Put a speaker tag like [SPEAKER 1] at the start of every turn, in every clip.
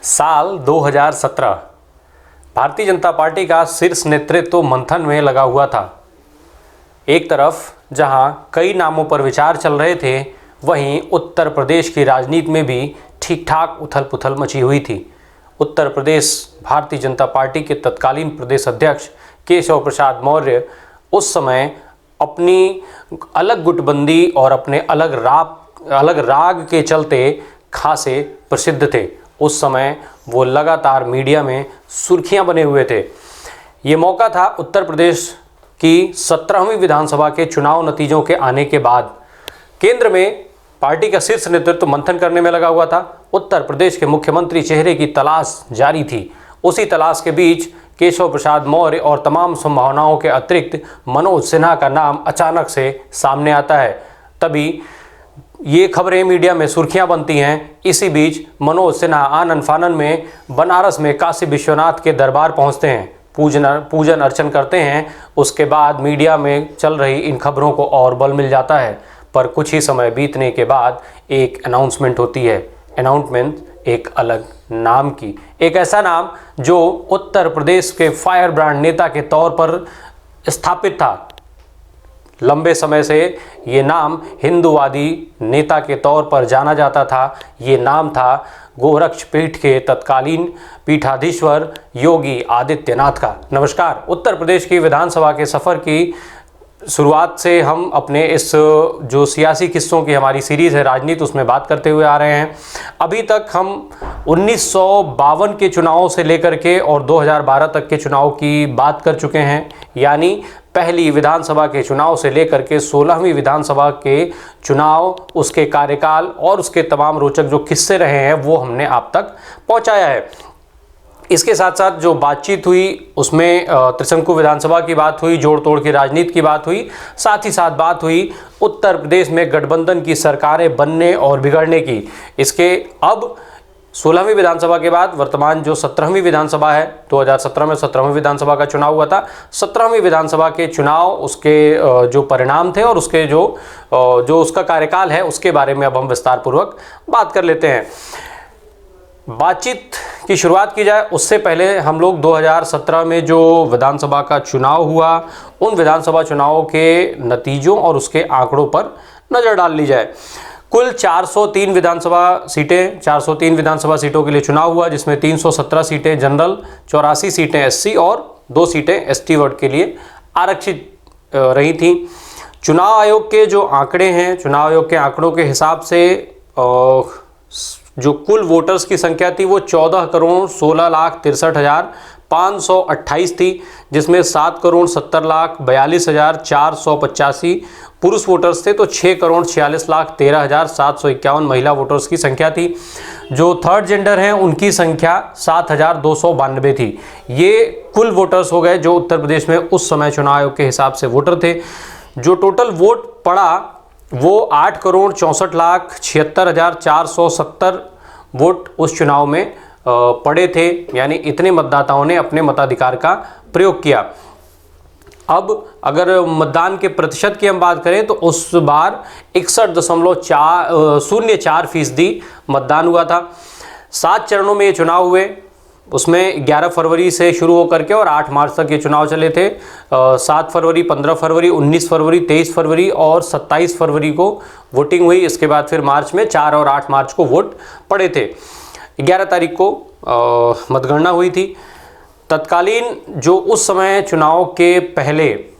[SPEAKER 1] साल 2017 भारतीय जनता पार्टी का शीर्ष नेतृत्व मंथन में लगा हुआ था। एक तरफ जहां कई नामों पर विचार चल रहे थे, वहीं उत्तर प्रदेश की राजनीति में भी ठीक ठाक उथल पुथल मची हुई थी। उत्तर प्रदेश भारतीय जनता पार्टी के तत्कालीन प्रदेश अध्यक्ष केशव प्रसाद मौर्य उस समय अपनी अलग गुटबंदी और अपने अलग राग के चलते खासे प्रसिद्ध थे। उस समय वो लगातार मीडिया में सुर्खियां बने हुए थे। ये मौका था उत्तर प्रदेश की 17वीं विधानसभा के चुनाव नतीजों के आने के बाद। केंद्र में पार्टी का शीर्ष नेतृत्व मंथन करने में लगा हुआ था। उत्तर प्रदेश के मुख्यमंत्री चेहरे की तलाश जारी थी। उसी तलाश के बीच केशव प्रसाद मौर्य और तमाम संभावनाओं के अतिरिक्त मनोज सिन्हा का नाम अचानक से सामने आता है। तभी ये खबरें मीडिया में सुर्खियां बनती हैं। इसी बीच मनोज सिन्हा आनन फानन में बनारस में काशी विश्वनाथ के दरबार पहुंचते हैं, पूजन अर्चन करते हैं। उसके बाद मीडिया में चल रही इन खबरों को और बल मिल जाता है। पर कुछ ही समय बीतने के बाद एक अनाउंसमेंट होती है। अनाउंसमेंट एक अलग नाम की, एक ऐसा नाम जो उत्तर प्रदेश के फायर ब्रांड नेता के तौर पर स्थापित था। लंबे समय से ये नाम हिंदूवादी नेता के तौर पर जाना जाता था। ये नाम था गोरक्ष पीठ के तत्कालीन पीठाधीश्वर योगी आदित्यनाथ का। नमस्कार। उत्तर प्रदेश की विधानसभा के सफ़र की शुरुआत से हम अपने इस जो सियासी किस्सों की हमारी सीरीज़ है राजनीति, उसमें बात करते हुए आ रहे हैं। अभी तक हम 1952 के चुनावों से लेकर के और 2012 तक के चुनाव की बात कर चुके हैं। यानी पहली विधानसभा के चुनाव से लेकर के 16वीं विधानसभा के चुनाव, उसके कार्यकाल और उसके तमाम रोचक जो किस्से रहे हैं वो हमने आप तक पहुंचाया है। इसके साथ साथ जो बातचीत हुई उसमें त्रिशंकु विधानसभा की बात हुई, जोड़ तोड़ की राजनीति की बात हुई, साथ ही साथ बात हुई उत्तर प्रदेश में गठबंधन की सरकारें बनने और बिगड़ने की। इसके अब 16वीं विधानसभा के बाद वर्तमान जो 17वीं विधानसभा है, 2017 में 17वीं विधानसभा का चुनाव हुआ था। 17वीं विधानसभा के चुनाव, उसके जो परिणाम थे और उसके जो उसका कार्यकाल है, उसके बारे में अब हम विस्तार पूर्वक बात कर लेते हैं। बातचीत की शुरुआत की जाए उससे पहले हम लोग 2017 में जो विधानसभा का चुनाव हुआ, उन विधानसभा चुनावों के नतीजों और उसके आंकड़ों पर नज़र डाल ली जाए। कुल 403 विधानसभा सीटों के लिए चुनाव हुआ, जिसमें 317 सीटें जनरल, 84 सीटें एससी और 2 सीटें एसटी वर्ग के लिए आरक्षित रही थीं। चुनाव आयोग के जो आंकड़े हैं, चुनाव आयोग के आंकड़ों के हिसाब से जो कुल वोटर्स की संख्या थी वो 14,16,63,528 थी, जिसमें 7,70,42,485 पुरुष वोटर्स थे, तो 6,46,13,751 महिला वोटर्स की संख्या थी। जो थर्ड जेंडर हैं उनकी संख्या 7,292 थी। ये कुल वोटर्स हो गए जो उत्तर प्रदेश में उस समय चुनाव आयोग के हिसाब से वोटर थे। जो टोटल वोट पड़ा वो 8,64,76,470 वोट उस चुनाव में पड़े थे। यानी इतने मतदाताओं ने अपने मताधिकार का प्रयोग किया। अब अगर मतदान के प्रतिशत की हम बात करें तो उस बार 61.04% मतदान हुआ था। 7 चरणों में ये चुनाव हुए। उसमें 11 फरवरी से शुरू होकर के और 8 मार्च तक ये चुनाव चले थे। 7 फरवरी, 15 फरवरी, 19 फरवरी, 23 फरवरी और 27 फरवरी को वोटिंग हुई। इसके बाद फिर मार्च में 4 और 8 मार्च को वोट पड़े थे। 11 तारीख को मतगणना हुई थी। तत्कालीन जो उस समय चुनाव के पहले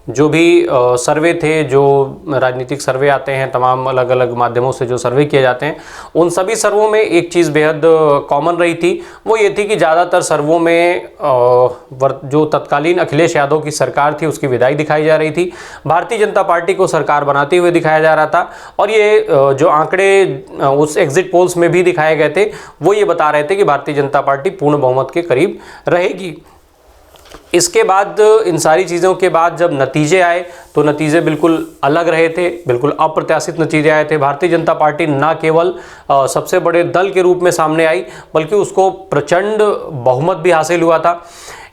[SPEAKER 1] जो भी सर्वे थे, जो राजनीतिक सर्वे आते हैं, तमाम अलग अलग माध्यमों से जो सर्वे किए जाते हैं, उन सभी सर्वों में एक चीज़ बेहद कॉमन रही थी। वो ये थी कि ज़्यादातर सर्वों में जो तत्कालीन अखिलेश यादव की सरकार थी उसकी विदाई दिखाई जा रही थी। भारतीय जनता पार्टी को सरकार बनाते हुए दिखाया जा रहा था। और ये जो आंकड़े उस एग्जिट पोल्स में भी दिखाए गए थे वो ये बता रहे थे कि भारतीय जनता पार्टी पूर्ण बहुमत के करीब रहेगी। इसके बाद इन सारी चीज़ों के बाद जब नतीजे आए तो नतीजे बिल्कुल अलग रहे थे, बिल्कुल अप्रत्याशित नतीजे आए थे। भारतीय जनता पार्टी न केवल सबसे बड़े दल के रूप में सामने आई, बल्कि उसको प्रचंड बहुमत भी हासिल हुआ था।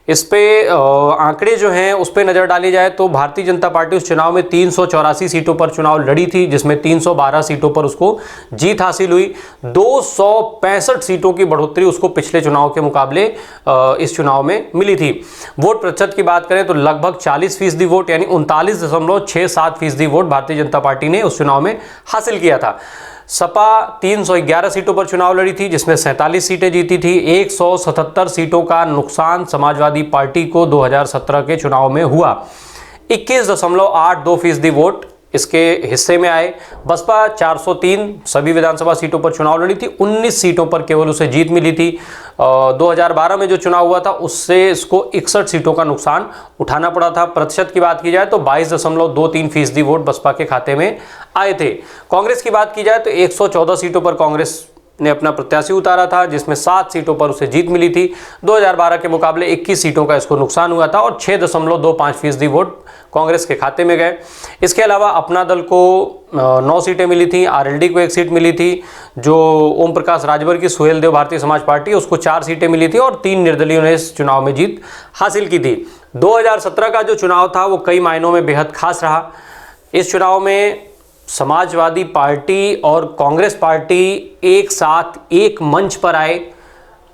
[SPEAKER 1] इस पे आंकड़े जो हैं उस पे नज़र डाली जाए तो भारतीय जनता पार्टी उस चुनाव में 384 सीटों पर चुनाव लड़ी थी, जिसमें 312 सीटों पर उसको जीत हासिल हुई। 265 सीटों की बढ़ोतरी उसको पिछले चुनाव के मुकाबले इस चुनाव में मिली थी। वोट प्रतिशत की बात करें तो लगभग 40% वोट यानी 39.67% वोट भारतीय जनता पार्टी ने उस चुनाव में हासिल किया था। सपा 311 सीटों पर चुनाव लड़ी थी, जिसमें 47 सीटें जीती थी। 177 सीटों का नुकसान समाजवादी पार्टी को 2017 के चुनाव में हुआ। 21.82% वोट इसके हिस्से में आए। बसपा 403 सभी विधानसभा सीटों पर चुनाव लड़ी थी, 19 सीटों पर केवल उसे जीत मिली थी। 2012 में जो चुनाव हुआ था उससे इसको 61 सीटों का नुकसान उठाना पड़ा था। प्रतिशत की बात की जाए तो 22.23% वोट बसपा के खाते में आए थे। कांग्रेस की बात की जाए तो 114 सीटों पर कांग्रेस ने अपना प्रत्याशी उतारा था, जिसमें 7 सीटों पर उसे जीत मिली थी। 2012 के मुकाबले 21 सीटों का इसको नुकसान हुआ था और 6.25% वोट कांग्रेस के खाते में गए। इसके अलावा अपना दल को 9 सीटें मिली थी, आरएलडी को 1 सीट मिली थी। जो ओम प्रकाश राजभर की सुहेलदेव भारतीय समाज पार्टी उसको 4 सीटें मिली थी और 3 निर्दलीयों ने इस चुनाव में जीत हासिल की थी। 2017 का जो चुनाव था वो कई मायनों में बेहद खास रहा। इस चुनाव में समाजवादी पार्टी और कांग्रेस पार्टी एक साथ एक मंच पर आए।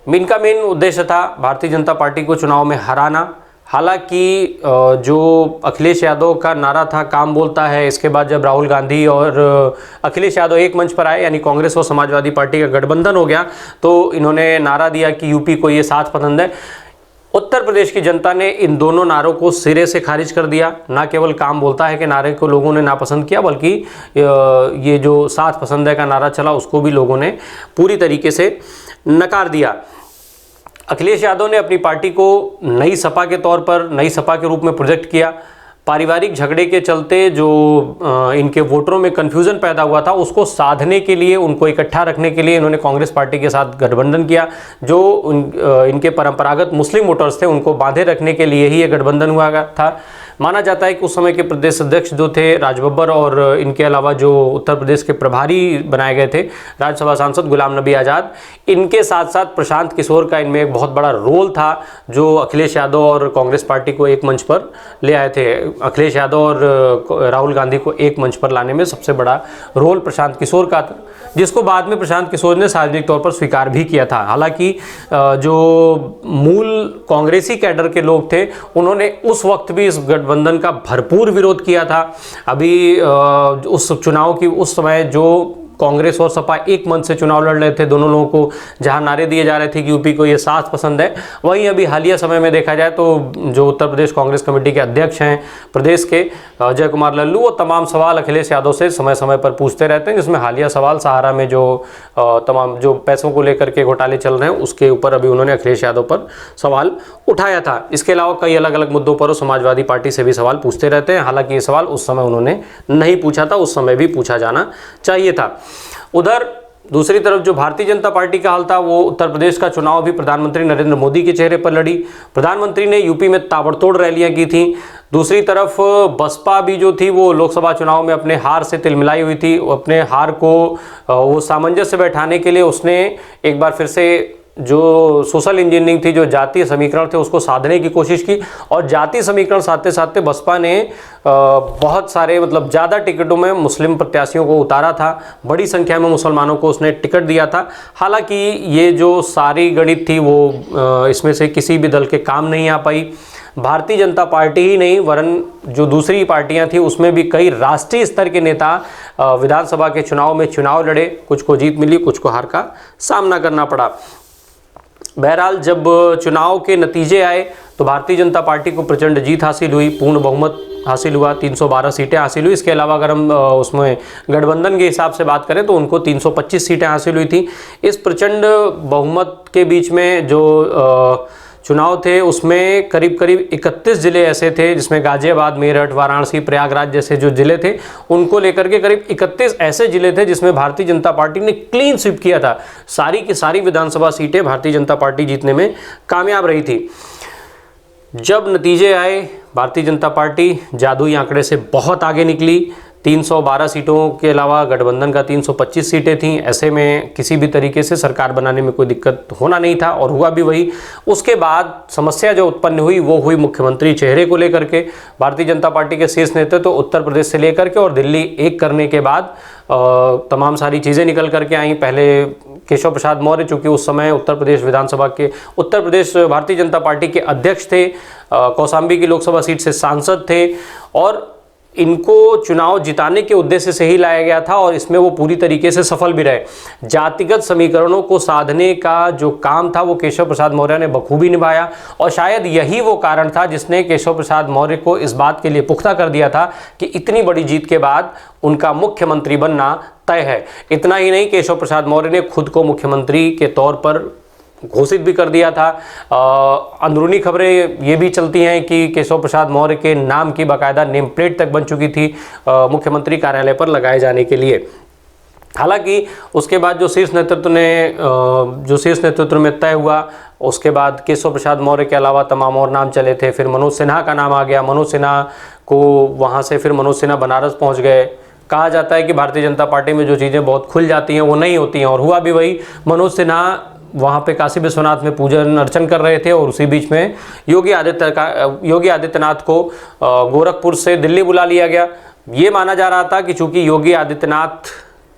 [SPEAKER 1] इनका मेन उद्देश्य था भारतीय जनता पार्टी को चुनाव में हराना। हालांकि जो अखिलेश यादव का नारा था काम बोलता है, इसके बाद जब राहुल गांधी और अखिलेश यादव एक मंच पर आए यानी कांग्रेस और समाजवादी पार्टी का गठबंधन हो गया, तो इन्होंने नारा दिया कि यूपी को ये साथ पसंद है। उत्तर प्रदेश की जनता ने इन दोनों नारों को सिरे से खारिज कर दिया। ना केवल काम बोलता है कि नारे को लोगों ने नापसंद किया, बल्कि ये जो साथ पसंद है का नारा चला उसको भी लोगों ने पूरी तरीके से नकार दिया। अखिलेश यादव ने अपनी पार्टी को नई सपा के तौर पर, नई सपा के रूप में प्रोजेक्ट किया। पारिवारिक झगड़े के चलते जो इनके वोटरों में कन्फ्यूज़न पैदा हुआ था उसको साधने के लिए, उनको इकट्ठा रखने के लिए इन्होंने कांग्रेस पार्टी के साथ गठबंधन किया। जो इनके परंपरागत मुस्लिम वोटर्स थे उनको बांधे रखने के लिए ही ये गठबंधन हुआ था। माना जाता है कि उस समय के प्रदेश अध्यक्ष जो थे राजबब्बर और इनके अलावा जो उत्तर प्रदेश के प्रभारी बनाए गए थे राज्यसभा सांसद गुलाम नबी आज़ाद, इनके साथ साथ प्रशांत किशोर का इनमें एक बहुत बड़ा रोल था, जो अखिलेश यादव और कांग्रेस पार्टी को एक मंच पर ले आए थे। अखिलेश यादव और राहुल गांधी को एक मंच पर लाने में सबसे बड़ा रोल प्रशांत किशोर का था, जिसको बाद में प्रशांत किशोर ने सार्वजनिक तौर पर स्वीकार भी किया था। हालांकि जो मूल कांग्रेसी कैडर के लोग थे उन्होंने उस वक्त भी इस गठबंधन का भरपूर विरोध किया था। अभी उस चुनाव की उस समय जो कांग्रेस और सपा एक मंच से चुनाव लड़ रहे थे, दोनों लोगों को जहां नारे दिए जा रहे थे कि यूपी को ये साथ पसंद है, वहीं अभी हालिया समय में देखा जाए तो जो उत्तर प्रदेश कांग्रेस कमेटी के अध्यक्ष हैं प्रदेश के अजय कुमार लल्लू, वो तमाम सवाल अखिलेश यादव से समय समय पर पूछते रहते हैं। जिसमें हालिया सवाल सहारा में जो तमाम जो पैसों को लेकर के घोटाले चल रहे हैं उसके ऊपर अभी उन्होंने अखिलेश यादव पर सवाल उठाया था। इसके अलावा कई अलग अलग मुद्दों पर समाजवादी पार्टी से भी सवाल पूछते रहते हैं। हालांकि ये सवाल उस समय उन्होंने नहीं पूछा था, उस समय भी पूछा जाना चाहिए था। उधर दूसरी तरफ जो भारतीय जनता पार्टी का हाल था, वो उत्तर प्रदेश का चुनाव भी प्रधानमंत्री नरेंद्र मोदी के चेहरे पर लड़ी। प्रधानमंत्री ने यूपी में ताबड़तोड़ रैलियां की थी। दूसरी तरफ बसपा भी जो थी वो लोकसभा चुनाव में अपने हार से तिलमिलाई हुई थी। अपने हार को वो सामंजस्य बैठाने के लिए उसने एक बार फिर से जो सोशल इंजीनियरिंग थी, जो जातीय समीकरण थे, उसको साधने की कोशिश की। और जातीय समीकरण साधते साधते बसपा ने बहुत सारे मतलब ज़्यादा टिकटों में मुस्लिम प्रत्याशियों को उतारा था। बड़ी संख्या में मुसलमानों को उसने टिकट दिया था। हालांकि ये जो सारी गणित थी वो इसमें से किसी भी दल के काम नहीं आ पाई। भारतीय जनता पार्टी ही नहीं वरन जो दूसरी पार्टियां थी उसमें भी कई राष्ट्रीय स्तर के नेता विधानसभा के चुनाव में चुनाव लड़े। कुछ को जीत मिली, कुछ को हार का सामना करना पड़ा। बहरहाल जब चुनाव के नतीजे आए तो भारतीय जनता पार्टी को प्रचंड जीत हासिल हुई, पूर्ण बहुमत हासिल हुआ, 312 सीटें हासिल हुई। इसके अलावा अगर हम उसमें गठबंधन के हिसाब से बात करें तो उनको 325 सीटें हासिल हुई थी। इस प्रचंड बहुमत के बीच में जो चुनाव थे उसमें करीब करीब 31 ज़िले ऐसे थे जिसमें गाजियाबाद, मेरठ, वाराणसी, प्रयागराज जैसे जो ज़िले थे उनको लेकर के करीब 31 ऐसे ज़िले थे जिसमें भारतीय जनता पार्टी ने क्लीन स्वीप किया था। सारी की सारी विधानसभा सीटें भारतीय जनता पार्टी जीतने में कामयाब रही थी। जब नतीजे आए भारतीय जनता पार्टी जादुई आंकड़े से बहुत आगे निकली। 312 सीटों के अलावा गठबंधन का 325 सीटें थीं। ऐसे में किसी भी तरीके से सरकार बनाने में कोई दिक्कत होना नहीं था और हुआ भी वही। उसके बाद समस्या जो उत्पन्न हुई वो हुई मुख्यमंत्री चेहरे को लेकर के। भारतीय जनता पार्टी के शीर्ष नेतृत्व तो उत्तर प्रदेश से लेकर के और दिल्ली एक करने के बाद तमाम सारी चीज़ें निकल करके आई। पहले केशव प्रसाद मौर्य, चूँकि उस समय उत्तर प्रदेश भारतीय जनता पार्टी के अध्यक्ष थे, कौशाम्बी की लोकसभा सीट से सांसद थे और इनको चुनाव जिताने के उद्देश्य से ही लाया गया था और इसमें वो पूरी तरीके से सफल भी रहे। जातिगत समीकरणों को साधने का जो काम था वो केशव प्रसाद मौर्य ने बखूबी निभाया और शायद यही वो कारण था जिसने केशव प्रसाद मौर्य को इस बात के लिए पुख्ता कर दिया था कि इतनी बड़ी जीत के बाद उनका मुख्यमंत्री बनना तय है। इतना ही नहीं, केशव प्रसाद मौर्य ने खुद को मुख्यमंत्री के तौर पर घोषित भी कर दिया था। अंदरूनी खबरें ये भी चलती हैं कि केशव प्रसाद मौर्य के नाम की बाकायदा नेम प्लेट तक बन चुकी थी मुख्यमंत्री कार्यालय पर लगाए जाने के लिए। हालांकि उसके बाद जो शीर्ष नेतृत्व में तय हुआ, उसके बाद केशव प्रसाद मौर्य के अलावा तमाम और नाम चले थे। फिर मनोज सिन्हा का नाम आ गया। मनोज सिन्हा को वहाँ से फिर मनोज सिन्हा बनारस पहुँच गए। कहा जाता है कि भारतीय जनता पार्टी में जो चीज़ें बहुत खुल जाती हैं वो नहीं होती हैं और हुआ भी वही। मनोज सिन्हा वहाँ पे काशी विश्वनाथ में पूजन अर्चन कर रहे थे और उसी बीच में योगी आदित्यनाथ को गोरखपुर से दिल्ली बुला लिया गया। ये माना जा रहा था कि चूंकि योगी आदित्यनाथ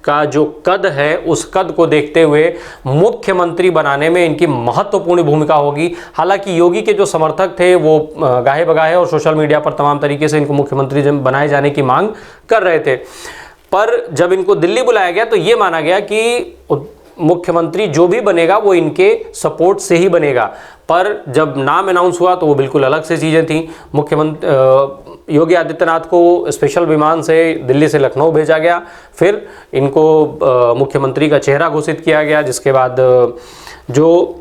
[SPEAKER 1] का जो कद है उस कद को देखते हुए मुख्यमंत्री बनाने में इनकी महत्वपूर्ण भूमिका होगी। हालांकि योगी के जो समर्थक थे वो गाहे बगाहे और सोशल मीडिया पर तमाम तरीके से इनको मुख्यमंत्री बनाए जाने की मांग कर रहे थे, पर जब इनको दिल्ली बुलाया गया तो ये माना गया कि मुख्यमंत्री जो भी बनेगा वो इनके सपोर्ट से ही बनेगा। पर जब नाम अनाउंस हुआ तो वो बिल्कुल अलग से चीज़ें थी। मुख्यमंत्री योगी आदित्यनाथ को स्पेशल विमान से दिल्ली से लखनऊ भेजा गया, फिर इनको मुख्यमंत्री का चेहरा घोषित किया गया, जिसके बाद जो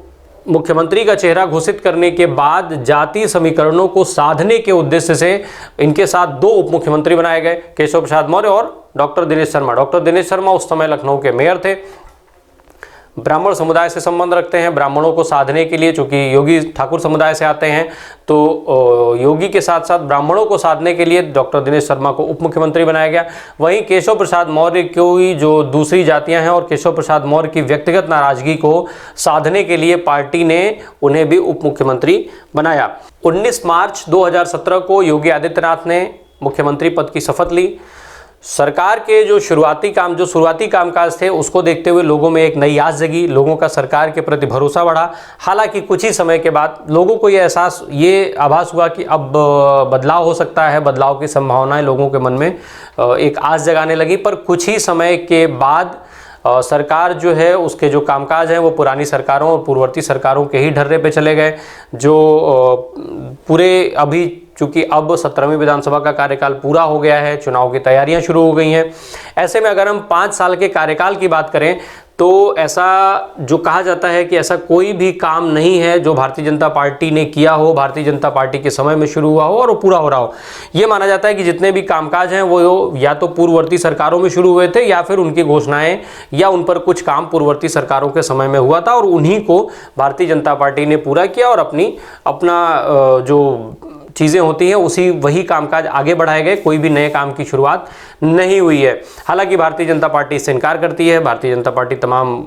[SPEAKER 1] मुख्यमंत्री का चेहरा घोषित करने के बाद जातीय समीकरणों को साधने के उद्देश्य से इनके साथ दो उप मुख्यमंत्री बनाए गए, केशव प्रसाद मौर्य और डॉक्टर दिनेश शर्मा। डॉक्टर दिनेश शर्मा उस समय लखनऊ के मेयर थे, ब्राह्मण समुदाय से संबंध रखते हैं। ब्राह्मणों को साधने के लिए, चूंकि योगी ठाकुर समुदाय से आते हैं, तो योगी के साथ साथ ब्राह्मणों को साधने के लिए डॉक्टर दिनेश शर्मा को उप मुख्यमंत्री बनाया गया। वहीं केशव प्रसाद मौर्य की जो दूसरी जातियां हैं और केशव प्रसाद मौर्य की व्यक्तिगत नाराजगी को साधने के लिए पार्टी ने उन्हें भी उप मुख्यमंत्री बनाया। 19 मार्च 2017 को योगी आदित्यनाथ ने मुख्यमंत्री पद की शपथ ली। सरकार के जो शुरुआती कामकाज थे उसको देखते हुए लोगों में एक नई आस जगी, लोगों का सरकार के प्रति भरोसा बढ़ा। हालांकि कुछ ही समय के बाद लोगों को ये आभास हुआ कि अब बदलाव हो सकता है, बदलाव की संभावनाएं लोगों के मन में एक आस जगाने लगी। पर कुछ ही समय के बाद सरकार जो है उसके जो कामकाज हैं वो पुरानी सरकारों और पूर्ववर्ती सरकारों के ही ढर्रे पे चले गए। जो पूरे अभी चूँकि अब 17वीं विधानसभा का कार्यकाल पूरा हो गया है, चुनाव की तैयारियां शुरू हो गई हैं। ऐसे में अगर हम 5 साल के कार्यकाल की बात करें तो ऐसा जो कहा जाता है कि ऐसा कोई भी काम नहीं है जो भारतीय जनता पार्टी ने किया हो, भारतीय जनता पार्टी के समय में शुरू हुआ हो और वो पूरा हो रहा हो। ये माना जाता है कि जितने भी कामकाज हैं वो या तो पूर्ववर्ती सरकारों में शुरू हुए थे या फिर उनकी घोषणाएं या उन पर कुछ काम पूर्ववर्ती सरकारों के समय में हुआ था और उन्हीं को भारतीय जनता पार्टी ने पूरा किया और अपना जो चीज़ें होती हैं वही कामकाज आगे बढ़ाए गए। कोई भी नए काम की शुरुआत नहीं हुई है। हालांकि भारतीय जनता पार्टी इससे इनकार करती है। भारतीय जनता पार्टी तमाम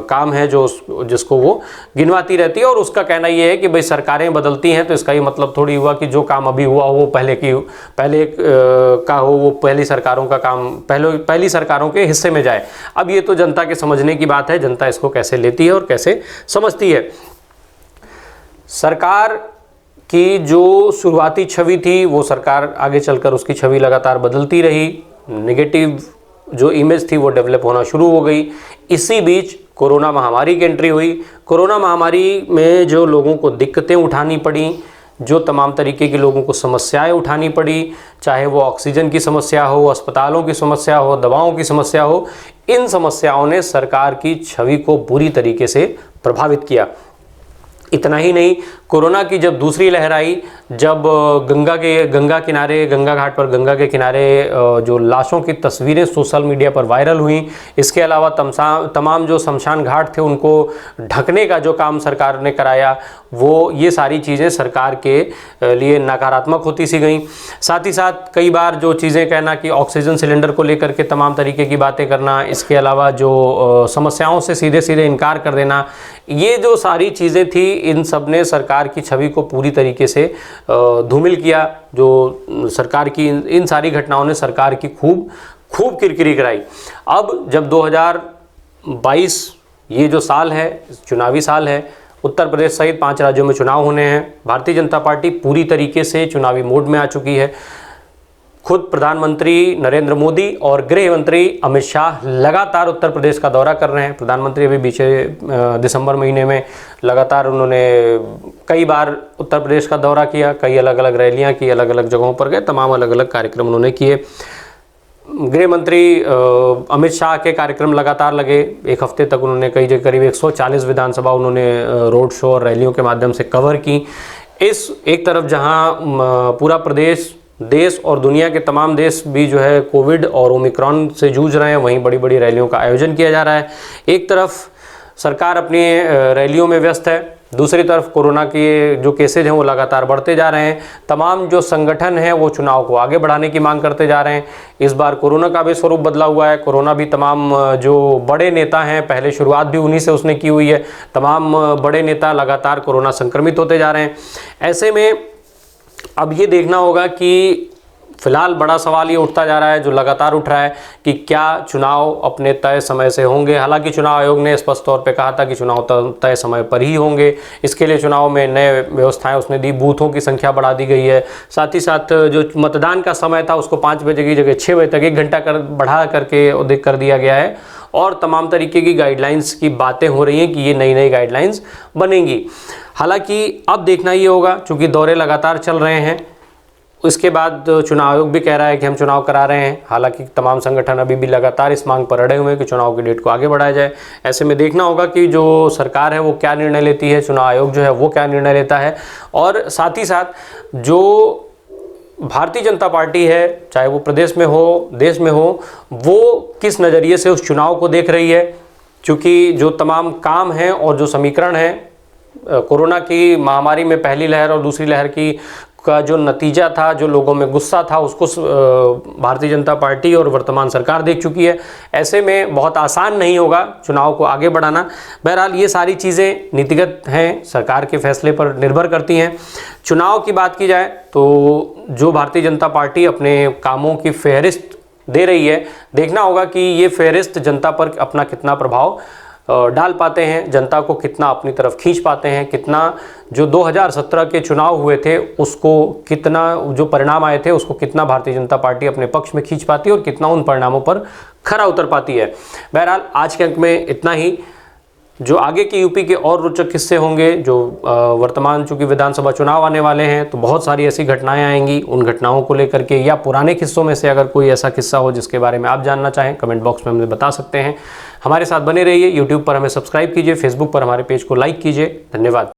[SPEAKER 1] काम है जिसको वो गिनवाती रहती है और उसका कहना ये है कि भाई सरकारें बदलती हैं तो इसका ये मतलब थोड़ी हुआ कि जो काम अभी हुआ हो वो पहले का हो, वो पहली सरकारों का काम पहली सरकारों के हिस्से में जाए। अब ये तो जनता के समझने की बात है, जनता इसको कैसे लेती है और कैसे समझती है। सरकार की जो शुरुआती छवि थी वो सरकार आगे चलकर उसकी छवि लगातार बदलती रही, नेगेटिव जो इमेज थी वो डेवलप होना शुरू हो गई। इसी बीच कोरोना महामारी की एंट्री हुई। कोरोना महामारी में जो लोगों को दिक्कतें उठानी पड़ी, जो तमाम तरीके की लोगों को समस्याएं उठानी पड़ी, चाहे वो ऑक्सीजन की समस्या हो, अस्पतालों की समस्या हो, दवाओं की समस्या हो, इन समस्याओं ने सरकार की छवि को बुरी तरीके से प्रभावित किया। इतना ही नहीं, कोरोना की जब दूसरी लहर आई, जब गंगा घाट पर गंगा के किनारे जो लाशों की तस्वीरें सोशल मीडिया पर वायरल हुई, इसके अलावा तमाम जो शमशान घाट थे उनको ढकने का जो काम सरकार ने कराया, वो ये सारी चीज़ें सरकार के लिए नकारात्मक होती सी गई। साथ ही साथ कई बार जो चीज़ें कहना कि ऑक्सीजन सिलेंडर को लेकर के तमाम तरीके की बातें करना, इसके अलावा जो समस्याओं से सीधे सीधे इनकार कर देना, ये जो सारी चीज़ें थी, इन सब ने सरकार की छवि को पूरी तरीके से धूमिल किया। जो सरकार की इन सारी घटनाओं ने सरकार की खूब किरकिरी कराई। अब जब 2022 ये जो साल है, चुनावी साल है, उत्तर प्रदेश सहित 5 राज्यों में चुनाव होने हैं, भारतीय जनता पार्टी पूरी तरीके से चुनावी मोड में आ चुकी है। खुद प्रधानमंत्री नरेंद्र मोदी और गृह मंत्री अमित शाह लगातार उत्तर प्रदेश का दौरा कर रहे हैं। प्रधानमंत्री अभी बीते दिसंबर महीने में लगातार उन्होंने कई बार उत्तर प्रदेश का दौरा किया, कई अलग अलग रैलियां की, अलग अलग जगहों पर गए, तमाम अलग अलग कार्यक्रम उन्होंने किए। गृह मंत्री अमित शाह के कार्यक्रम लगातार लगे, एक हफ्ते तक उन्होंने करीब 140 विधानसभा उन्होंने रोड शो और रैलियों के माध्यम से कवर की। इस एक तरफ जहां पूरा प्रदेश, देश और दुनिया के तमाम देश भी जो है कोविड और ओमिक्रॉन से जूझ रहे हैं, वहीं बड़ी बड़ी रैलियों का आयोजन किया जा रहा है। एक तरफ सरकार अपनी रैलियों में व्यस्त है, दूसरी तरफ कोरोना के जो केसेज हैं वो लगातार बढ़ते जा रहे हैं। तमाम जो संगठन हैं वो चुनाव को आगे बढ़ाने की मांग करते जा रहे हैं। इस बार कोरोना का भी स्वरूप बदला हुआ है। कोरोना भी तमाम जो बड़े नेता हैं, पहले शुरुआत भी उन्हीं से उसने की हुई है, तमाम बड़े नेता लगातार कोरोना संक्रमित होते जा रहे हैं। ऐसे में अब ये देखना होगा कि फिलहाल बड़ा सवाल ये उठता जा रहा है, जो लगातार उठ रहा है, कि क्या चुनाव अपने तय समय से होंगे। हालांकि चुनाव आयोग ने स्पष्ट तौर पे कहा था कि चुनाव तय समय पर ही होंगे। इसके लिए चुनाव में नए व्यवस्थाएं उसने दी, बूथों की संख्या बढ़ा दी गई है। साथ ही साथ जो मतदान का समय था उसको 5 बजे की जगह 6 बजे तक 1 घंटा बढ़ा करके कर दिया गया है। और तमाम तरीके की गाइडलाइंस की बातें हो रही हैं कि ये नई गाइडलाइंस बनेंगी। हालांकि अब देखना ये होगा, चूँकि दौरे लगातार चल रहे हैं, उसके बाद चुनाव आयोग भी कह रहा है कि हम चुनाव करा रहे हैं। हालांकि तमाम संगठन अभी भी लगातार इस मांग पर अड़े हुए हैं कि चुनाव की डेट को आगे बढ़ाया जाए। ऐसे में देखना होगा कि जो सरकार है वो क्या निर्णय लेती है, चुनाव आयोग जो है वो क्या निर्णय लेता है, और साथ ही साथ जो भारतीय जनता पार्टी है, चाहे वो प्रदेश में हो, देश में हो, वो किस नज़रिए से उस चुनाव को देख रही है। क्योंकि जो तमाम काम हैं और जो समीकरण है, कोरोना की महामारी में पहली लहर और दूसरी लहर का जो नतीजा था, जो लोगों में गुस्सा था, उसको भारतीय जनता पार्टी और वर्तमान सरकार देख चुकी है। ऐसे में बहुत आसान नहीं होगा चुनाव को आगे बढ़ाना। बहरहाल ये सारी चीज़ें नीतिगत हैं, सरकार के फैसले पर निर्भर करती हैं। चुनाव की बात की जाए तो जो भारतीय जनता पार्टी अपने कामों की फहरिस्त दे रही है, देखना होगा कि ये फहरिस्त जनता पर अपना कितना प्रभाव डाल पाते हैं, जनता को कितना अपनी तरफ खींच पाते हैं, कितना जो 2017 के चुनाव हुए थे उसको कितना, जो परिणाम आए थे उसको कितना भारतीय जनता पार्टी अपने पक्ष में खींच पाती है और कितना उन परिणामों पर खरा उतर पाती है। बहरहाल आज के अंक में इतना ही। जो आगे के यूपी के और रोचक किस्से होंगे, जो वर्तमान चूंकि विधानसभा चुनाव आने वाले हैं तो बहुत सारी ऐसी घटनाएं आएंगी, उन घटनाओं को लेकर के या पुराने किस्सों में से अगर कोई ऐसा किस्सा हो जिसके बारे में आप जानना चाहें, कमेंट बॉक्स में हमें बता सकते हैं। हमारे साथ बने रहिए। यूट्यूब पर हमें सब्सक्राइब कीजिए, फेसबुक पर हमारे पेज को लाइक कीजिए। धन्यवाद।